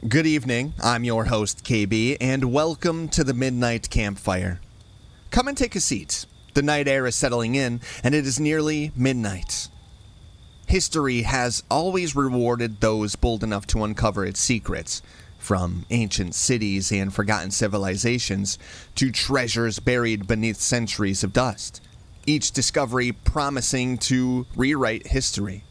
Good evening, I'm your host KB, and welcome to the Midnight Campfire. Come and take a seat. The night air is settling in, and it is nearly midnight. History has always rewarded those bold enough to uncover its secrets, from ancient cities and forgotten civilizations to treasures buried beneath centuries of dust, each discovery promising to rewrite history.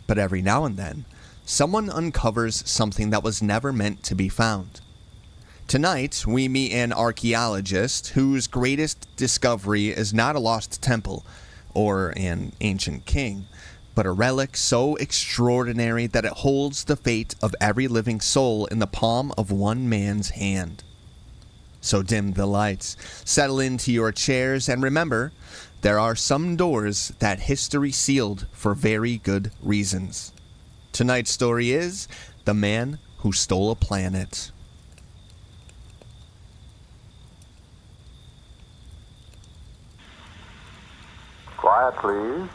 But every now and then, someone uncovers something that was never meant to be found. Tonight, we meet an archaeologist whose greatest discovery is not a lost temple or an ancient king, but a relic so extraordinary that it holds the fate of every living soul in the palm of one man's hand. So dim the lights, settle into your chairs, and remember, there are some doors that history sealed for very good reasons. Tonight's story is The Man Who Stole a Planet. Quiet, please.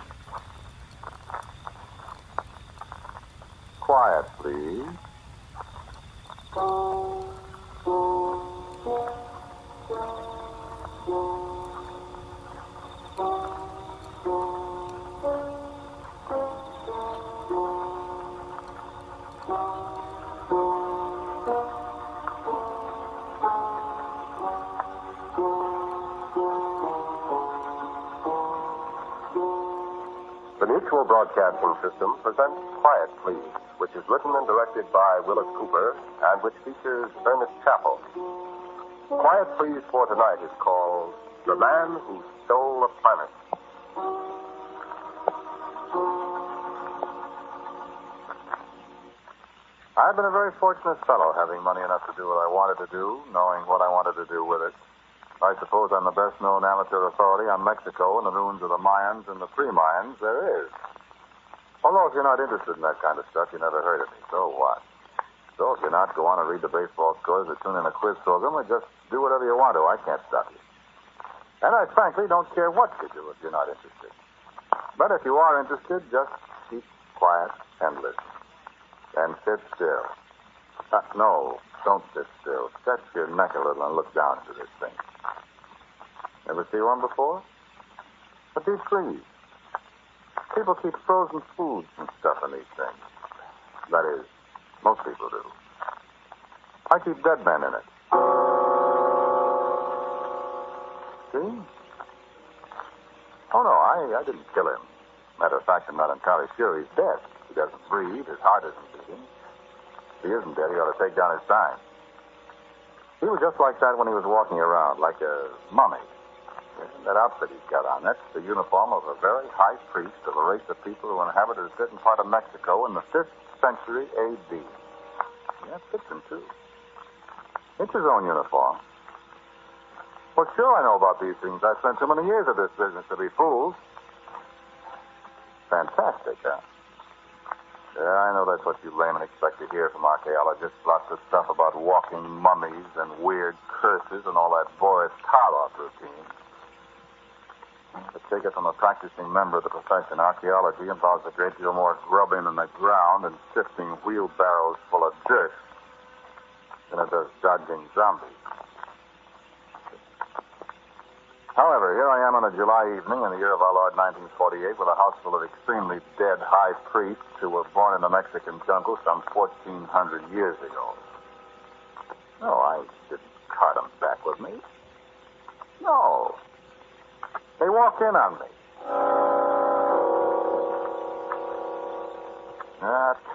Quiet, please. The Mutual Broadcasting System presents Quiet, Please, which is written and directed by Willis Cooper and which features Ernest Chappell. Quiet, Please for tonight is called The Man Who Stole a Planet. I've been a very fortunate fellow, having money enough to do what I wanted to do, knowing what I wanted to do with it. I suppose I'm the best-known amateur authority on Mexico and the ruins of the Mayans and the pre-Mayans there is. Although if you're not interested in that kind of stuff, you never heard of me. So what? So if you're not, go on and read the baseball scores or tune in a quiz program or just do whatever you want to. I can't stop you. And I frankly don't care what you do if you're not interested. But if you are interested, just keep quiet and listen. And sit still. No, don't sit still. Stretch your neck a little and look down into this thing. Ever see one before? A deep freeze. People keep frozen foods and stuff in these things. That is, most people do. I keep dead men in it. See? Oh, no, I didn't kill him. Matter of fact, I'm not entirely sure he's dead. He doesn't breathe. His heart isn't beating. If he isn't dead, he ought to take down his sign. He was just like that when he was walking around, like a mummy. That outfit he's got on, that's the uniform of a very high priest of a race of people who inhabited a certain part of Mexico in the 5th century A.D. Yeah, it fits him, too. It's his own uniform. Well, sure I know about these things. I've spent too many years of this business to be fooled. Fantastic, huh? Yeah, I know that's what you laymen expect to hear from archaeologists. Lots of stuff about walking mummies and weird curses and all that Boris Karloff routine. To take it from a practicing member of the profession, archaeology involves a great deal more grubbing in the ground and sifting wheelbarrows full of dirt than it does dodging zombies. However, here I am on a July evening in the year of our Lord 1948 with a house full of extremely dead high priests who were born in the Mexican jungle some 1,400 years ago. No, I didn't cart them back with me. No. They walked in on me.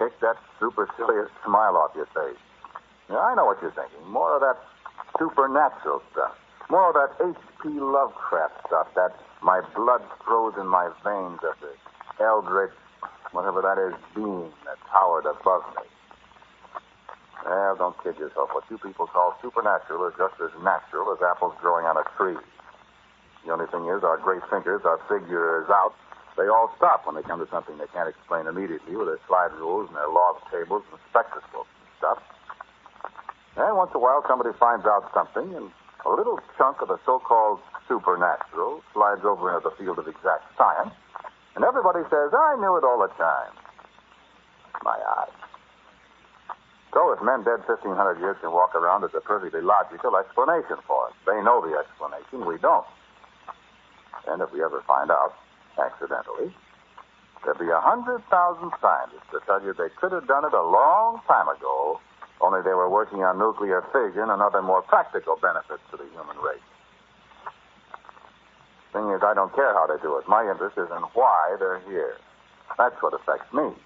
Take that supercilious smile off your face. Yeah, I know what you're thinking. More of that supernatural stuff. More of that H.P. Lovecraft stuff. That my blood froze in my veins at the eldritch, whatever that is, being that towered above me. Well, don't kid yourself. What you people call supernatural is just as natural as apples growing on a tree. The only thing is, our great thinkers, our figures out, they all stop when they come to something they can't explain immediately with their slide rules and their log tables and spectroscopes and stuff. And once in a while, somebody finds out something, and a little chunk of the so-called supernatural slides over into the field of exact science, and everybody says, I knew it all the time. My eyes. So if men dead 1,500 years can walk around, it's a perfectly logical explanation for it. They know the explanation. We don't. And if we ever find out, accidentally, there'll be 100,000 scientists to tell you they could have done it a long time ago, only they were working on nuclear fission and other more practical benefits to the human race. Thing is, I don't care how they do it. My interest is in why they're here. That's what affects me.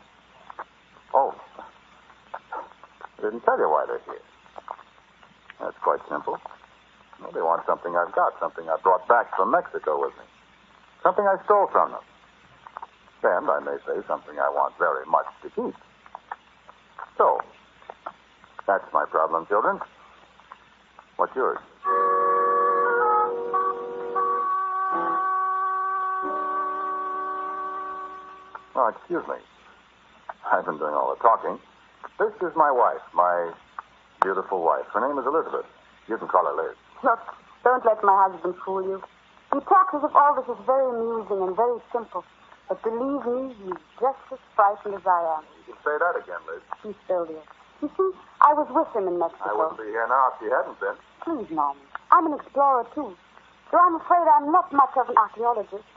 Oh, I didn't tell you why they're here. That's quite simple. Well, they want something I've got, something I brought back from Mexico with me. Something I stole from them. And I may say something I want very much to keep. So, that's my problem, children. What's yours? Oh, excuse me. I've been doing all the talking. This is my wife, my beautiful wife. Her name is Elizabeth. You can call her Liz. Look, don't let my husband fool you. He talks as if all this is very amusing and very simple. But believe me, he's just as frightened as I am. You can say that again, Liz. He's still there. You see, I was with him in Mexico. I wouldn't be here now if you hadn't been. Please, Norman. I'm an explorer, too. Though I'm afraid I'm not much of an archaeologist,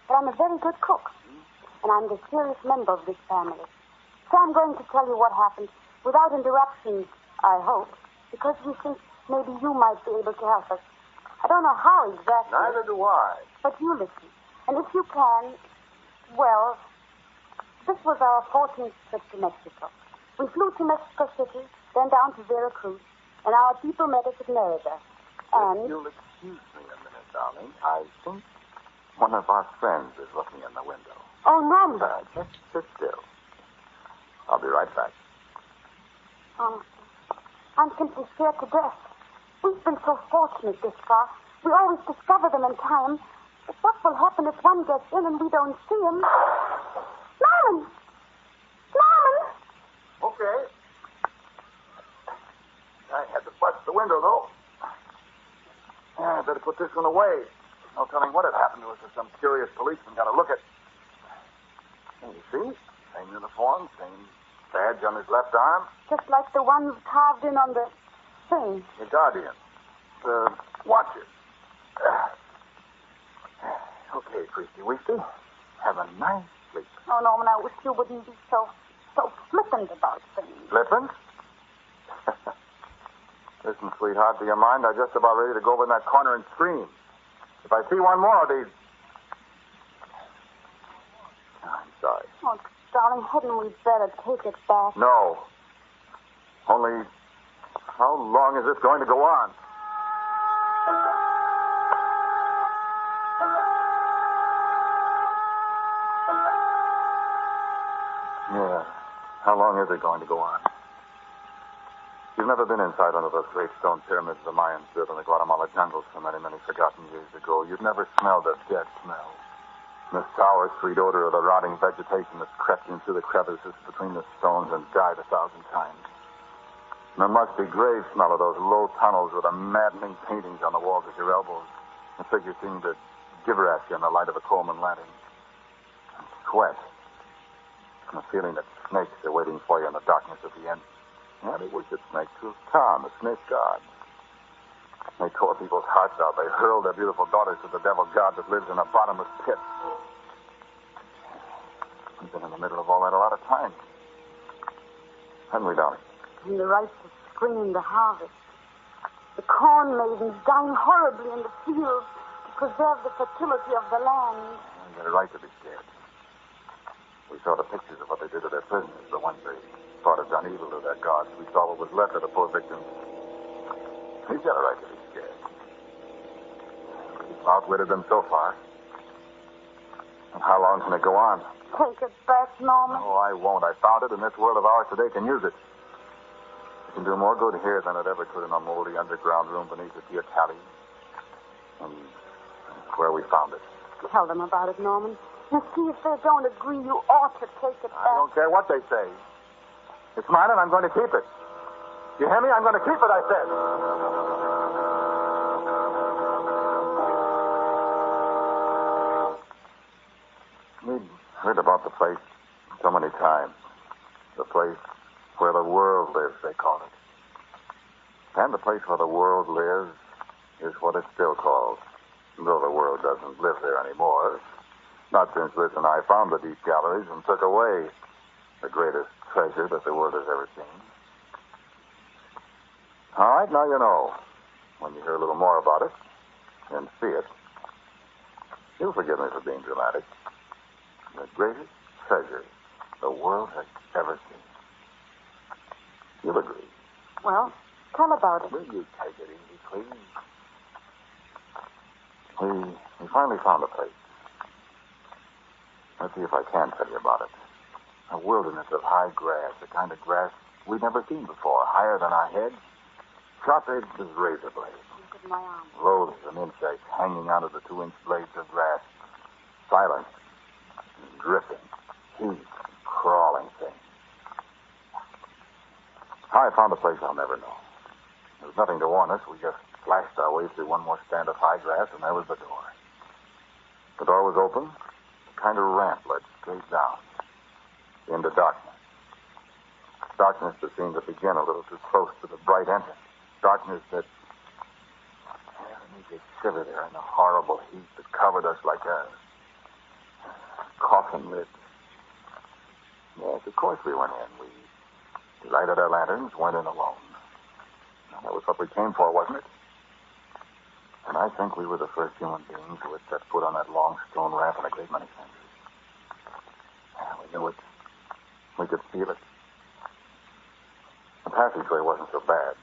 but I'm a very good cook. And I'm the serious member of this family. So I'm going to tell you what happened without interruptions, I hope, because we think maybe you might be able to help us. I don't know how exactly. Neither do I. But you listen. And if you can, well, this was our 14th trip to Mexico. We flew to Mexico City, then down to Veracruz, and our people met us at Merida. And... If you'll excuse me a minute, darling. I think one of our friends is looking in the window. Oh, Norman. Just sit still. I'll be right back. I'm simply scared to death. We've been so fortunate this far. We always discover them in time. But what will happen if one gets in and we don't see him? Norman! Norman! Okay. I had to bust the window, though. Yeah, I better put this one away. No telling what had happened to us if some curious policeman got a look at... And you see? Same uniform, same badge on his left arm. Just like the ones carved in on the thing. The Guardian. The Watcher. Okay, Christy Weasty. Have a nice sleep. Oh, Norman, I wish you wouldn't be so flippant about things. Flippant? Listen, sweetheart, to your mind, I'm just about ready to go over in that corner and scream. If I see one more of these... I'm sorry. Oh, darling, hadn't we better take it back? No. Only, how long is this going to go on? Yeah. How long is it going to go on? You've never been inside one of those great stone pyramids the Mayans built in the Guatemala jungles so many, many forgotten years ago. You've never smelled that dead smell. The sour, sweet odor of the rotting vegetation that's crept in through the crevices between the stones and died 1,000 times. And the musty grave smell of those low tunnels with the maddening paintings on the walls at your elbows. The figures seem to gibber at you in the light of a Coleman lantern. And sweat. And the feeling that snakes are waiting for you in the darkness of the end. Yeah, they worship snakes too. Tom, the snake god. They tore people's hearts out. They hurled their beautiful daughters to the devil god that lives in a bottomless pit. We've been in the middle of all that a lot of times. Haven't we, darling? And the rites of spring and the harvest. The corn maidens dying horribly in the fields to preserve the fertility of the land. You had a right to be scared. We saw the pictures of what they did to their prisoners, the ones they thought had done evil to their gods. We saw what was left of the poor victims. He's got a right to be scared. We've outwitted them so far. And how long can it go on? Take it back, Norman. Oh, I won't. I found it, and this world of ours today can use it. It can do more good here than it ever could in a moldy underground room beneath the Teocalli. And that's where we found it. Tell them about it, Norman. And see if they don't agree you ought to take it back. I don't care what they say. It's mine, and I'm going to keep it. You hear me? I'm going to keep it, I said. We'd heard about the place so many times. The place, Where the world lives, they call it. And the place where the world lives is what it's still called, though the world doesn't live there anymore. Not since Liz and I found the deep galleries and took away the greatest treasure that the world has ever seen. All right, now you know. When you hear a little more about it and see it, you'll forgive me for being dramatic. The greatest treasure the world has ever seen. You'll agree. Well, tell about it. Will you take it easy, please? We finally found a place. Let's see if I can tell you about it. A wilderness of high grass, the kind of grass we'd never seen before, higher than our heads, sharp-edged as razor blades. Look at my arm. Loads of insects hanging out of the 2-inch blades of grass. Silent, dripping, heat, crawling things. How I found a place I'll never know. There was nothing to warn us. We just flashed our way through one more stand of high grass, and there was the door. The door was open. A kind of ramp led straight down into darkness. Darkness that seemed to begin a little too close to the bright entrance. Darkness that made you shiver there in the horrible heat that covered us like a coffin lid. Yes, of course we went in. We lighted our lanterns, went in alone. That was what we came for, wasn't it? And I think we were the first human beings who had set foot on that long stone ramp in a great many centuries. We knew it. We could feel it. The passageway wasn't so bad,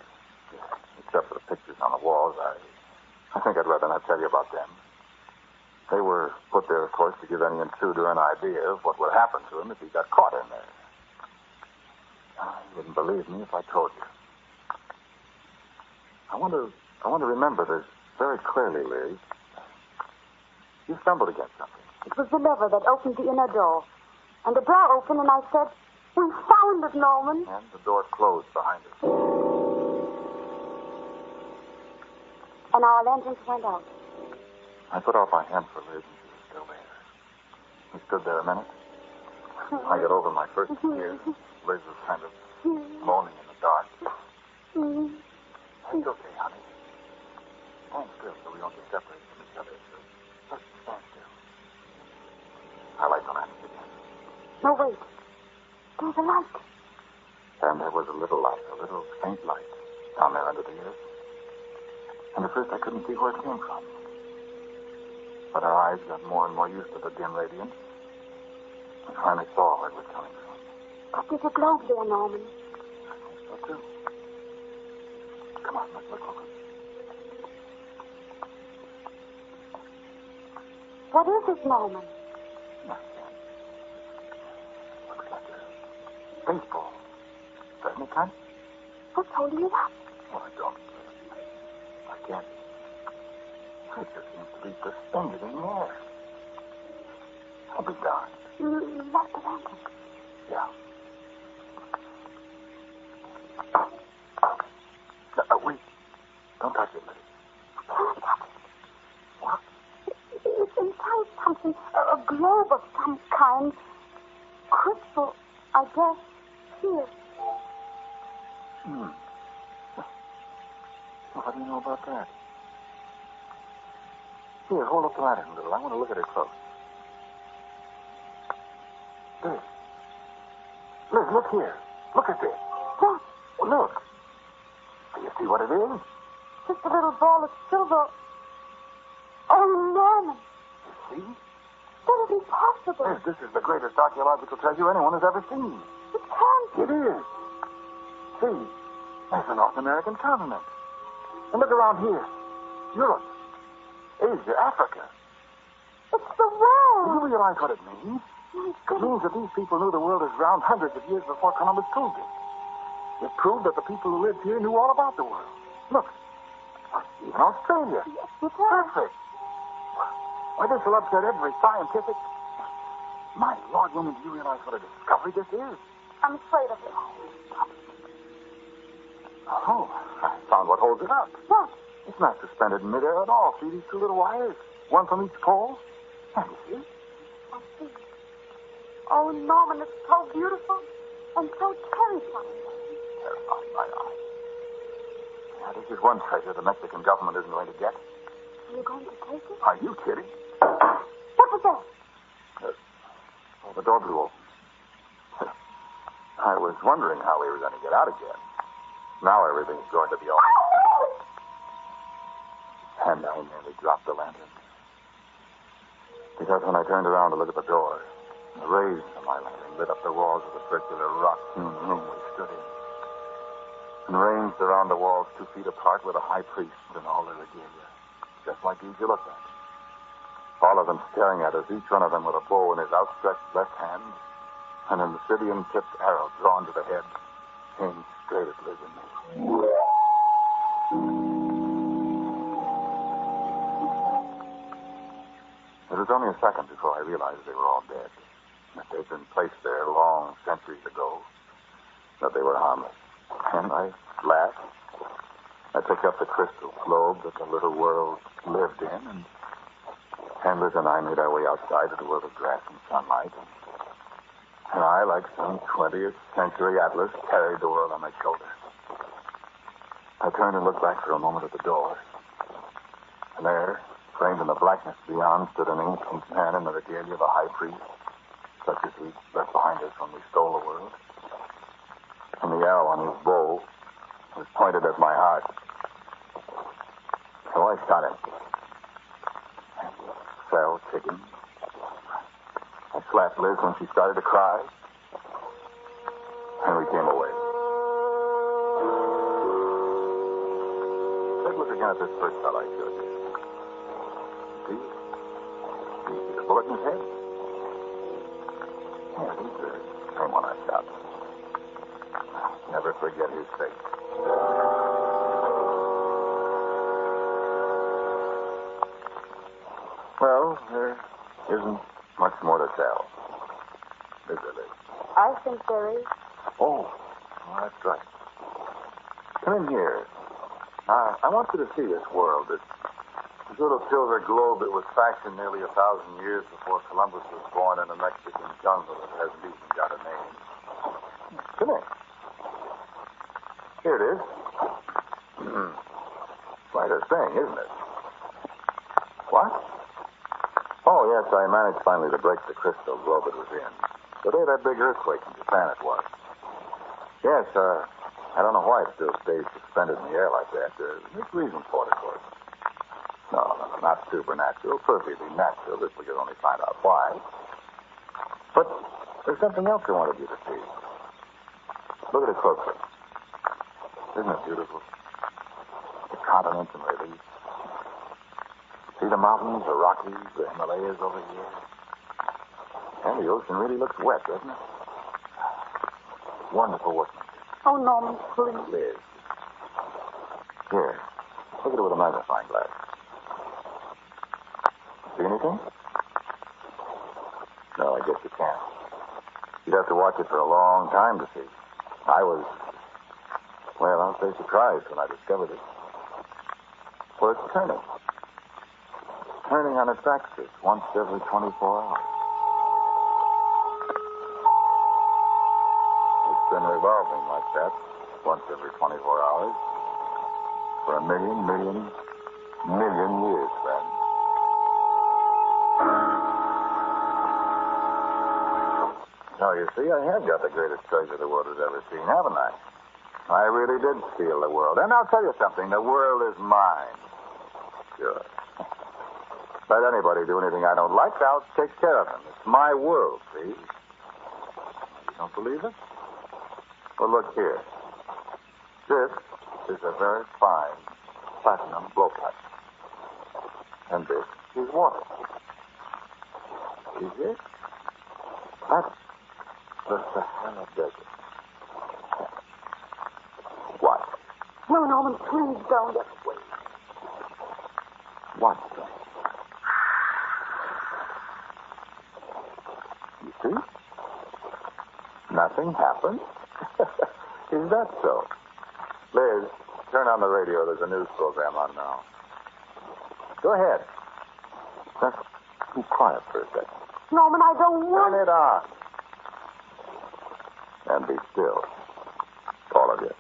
except for the pictures on the walls. I think I'd rather not tell you about them. They were put there, of course, to give any intruder an idea of what would happen to him if he got caught in there. You wouldn't believe me if I told you. I want to remember this very clearly, Liz. You stumbled against something. It was the lever that opened the inner door. And the door opened, and I said, "We found it, Norman." And the door closed behind us. And our lanterns went out. I put out my hand for Liz, and she was still there. We stood there a minute. I got over my first tears. Liz was kind of moaning in the dark. It's okay, honey. Stand still so we don't get separated from each other. Just stand still. I light the lamp again. No, wait. There's a light. And there was a little light, a little faint light, down there under the earth. And at first I couldn't see where it came from. But our eyes got more and more used to the dim radiance. I finally saw where it was coming from. But there's a globe there, Norman. I think so, too. Come on, let's look over. What is it, Norman? Nothing. Looks like a baseball. Doesn't it, Con? What's holding it up? Oh, I don't. I can't. It just seems to be suspended in the air. I'll be darned. You left the lantern. Yeah. Wait. Don't touch it, Liddy. Can't touch it. What? It's inside something, a globe of some kind. Crystal, I guess. Here. Well, how do you know about that? Here, hold up the lantern a little. I want to look at it close. Liz. Liz, look here. Look at this. What? Well, look. Do you see what it is? Just a little ball of silver. Oh, Norman. You see? That would be possible. Liz, this is the greatest archaeological treasure anyone has ever seen. It can't be. It is. See, there's the North American continent. And look around here. Europe, Asia, Africa. It's the Do world. you realize what it means? My It goodness. means that these people knew the world is round hundreds of years before Columbus proved it. It proved that the people who lived here knew all about the world. Look, even Australia. Yes, it is. Perfect. Why, this will upset every scientific... My Lord, woman, do you realize what a discovery this is? I'm afraid of it. Oh, I found what holds it up. What? It's not suspended in midair at all. See these two little wires? One from each pole? And you see? I see. Oh, Norman, it's so beautiful and so terrifying. Now, this is one treasure the Mexican government isn't going to get. Are you going to take it? Are you kidding? What was that? The door blew open. I was wondering how we were going to get out again. Now everything's going to be all right. And I nearly dropped the lantern. Because when I turned around to look at the door, the rays from my lantern lit up the walls of the circular rock-hewn room we stood in. And ranged around the walls 2 feet apart were the high priests and all their regalia, just like these you looked at. All of them staring at us, each one of them with a bow in his outstretched left hand, and an obsidian-tipped arrow drawn to the head, aimed straight at Liz and me. It was only a second before I realized they were all dead, that they'd been placed there long centuries ago, that they were harmless. And I laughed. I picked up the crystal globe that the little world lived in, and Liz and I made our way outside to the world of grass and sunlight. And I, like some 20th century atlas, carried the world on my shoulder. I turned and looked back for a moment at the door. And there, framed in the blackness beyond, stood an ancient man in the regalia of a high priest, such as we left behind us when we stole the world. And the arrow on his bow was pointed at my heart. So I shot him. And he fell kicking. I slapped Liz when she started to cry. And we came away. Take a look again at this first fellow I showed you. See? You see the bullet in his head? Yeah, he's the same one I shot. Never forget his face. Well, there isn't much more to tell. Is there, Liz? I think there is. Oh, that's right. Come in here. I want you to see this world. This little silver globe that was fashioned nearly 1,000 years before Columbus was born in a Mexican jungle that hasn't even got a name. Come in. Here it is. Quite a thing, isn't it? What? Oh, yes, I managed finally to break the crystal globe it was in. The day of that big earthquake in Japan it was. Yes, I don't know why it still stays suspended in the air like that. There's a reason for it, of course. No, not supernatural. Perfectly natural. This we could only find out why. But there's something else I wanted you to see. Look at it closely. Isn't it beautiful? The continents in relief. See the mountains, the Rockies, the Himalayas over here? And the ocean really looks wet, doesn't it? Wonderful workmanship. Oh, Norman, please. Liz. Here. Look at it with a magnifying glass. See anything? No, I guess you can't. You'd have to watch it for a long time to see. I was, well, I'll say surprised when I discovered it. Well, it's turning. Turning on its axis once every 24 hours. It's been revolving like that once every 24 hours for a million years, friend. Now, you see, I have got the greatest treasure the world has ever seen, haven't I? I really did steal the world. And I'll tell you something, the world is mine. Sure. Let anybody do anything I don't like, I'll take care of them. It's my world, see? You don't believe it? Well, look here. This is a very fine platinum blowpipe. And this is water. See it? That's the Sahara Desert. What? No, Norman, please don't. Wait. What? You see? Nothing happened. Is that so? Liz, turn on the radio. There's a news program on now. Go ahead. Just be quiet for a second. Norman, I don't want... Turn it on. And be still. All of you.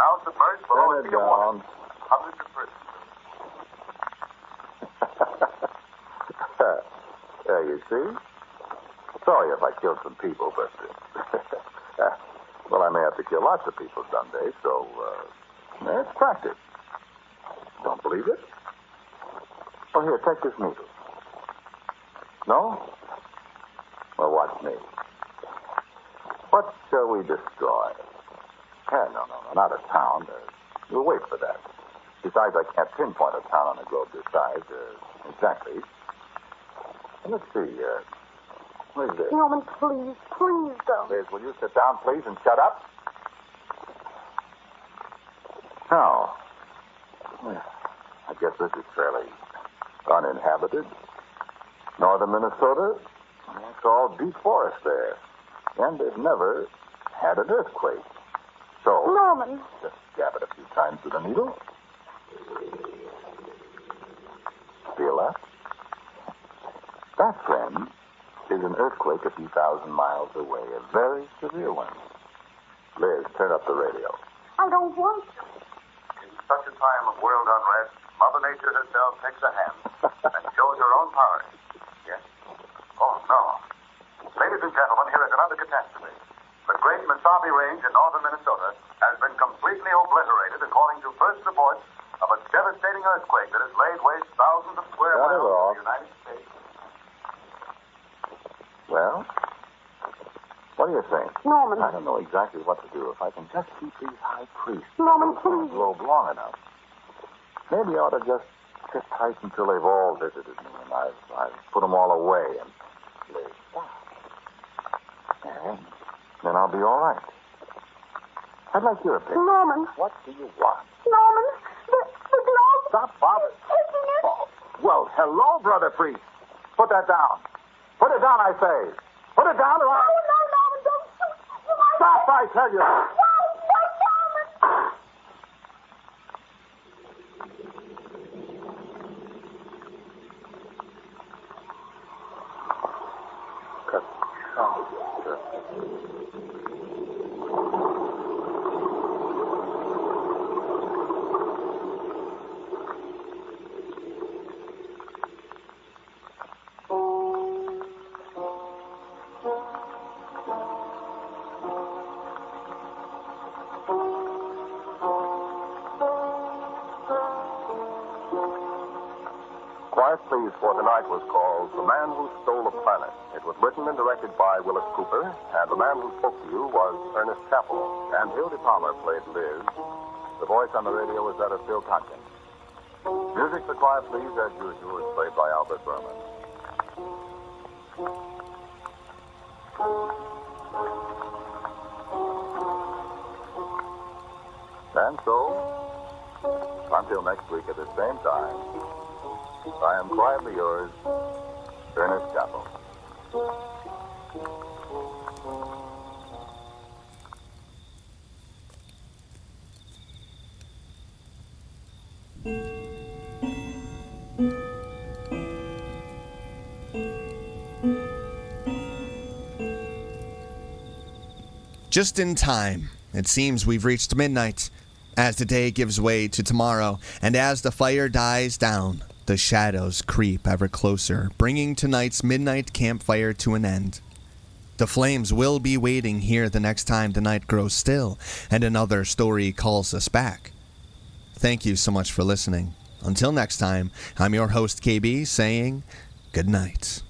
now submerged below a sea of water. Hundreds of persons. There, you see? Sorry if I killed some people, but... well, I may have to kill lots of people someday, so... it's practice. Don't believe it? Oh, here, take this needle. No? Well, watch me. What shall we destroy? No, not a town. We'll wait for that. Besides, I can't pinpoint a town on a globe this size. Exactly. Let's see. Where's this? Norman, please don't. Liz, will you sit down, please, and shut up? Now, I guess this is fairly uninhabited. Northern Minnesota, it's all deep forest there. And they've never had an earthquake. So, Norman. Just jab it a few times with a needle. Feel that? That, friend, is an earthquake a few thousand miles away. A very severe one. Liz, turn up the radio. I don't want to. In such a time of world unrest, Mother Nature herself takes a hand and shows her own power. Yes? Oh, no. Ladies and gentlemen, here is another catastrophe. The great Mesabi Range in northern Minnesota has been completely obliterated according to first reports of a devastating earthquake that has laid waste thousands of square miles of the United States. Well, what do you think? Norman. I don't know exactly what to do if I can just keep these high priests Norman, in the please. globe long enough. Maybe I ought to just sit tight until they've all visited me and I've put them all away and live. And then I'll be all right. I'd like your opinion. Norman. What do you want? Norman, the globe. Stop bothering. Taking it. Oh, well, hello, brother priest. Put that down. Put it down, I say. Put it down or I'll... No, Norman, don't shoot. You might... Stop, I tell you. No, Norman. Cut. Oh, Quiet Please for Tonight was called The Man Who Stole a Planet. It was written and directed by Willis Cooper, and the man who spoke to you was Ernest Chappell, and Hildy Palmer played Liz. The voice on the radio was that of Phil Tompkins. Music for Quiet Please, as usual, is played by Albert Berman. And so, until next week at the same time, I am quietly yours, Ernest Chappell. Just in time. It seems we've reached midnight. As the day gives way to tomorrow, and as the fire dies down, the shadows creep ever closer, bringing tonight's midnight campfire to an end. The flames will be waiting here the next time the night grows still, and another story calls us back. Thank you so much for listening. Until next time, I'm your host KB saying good night.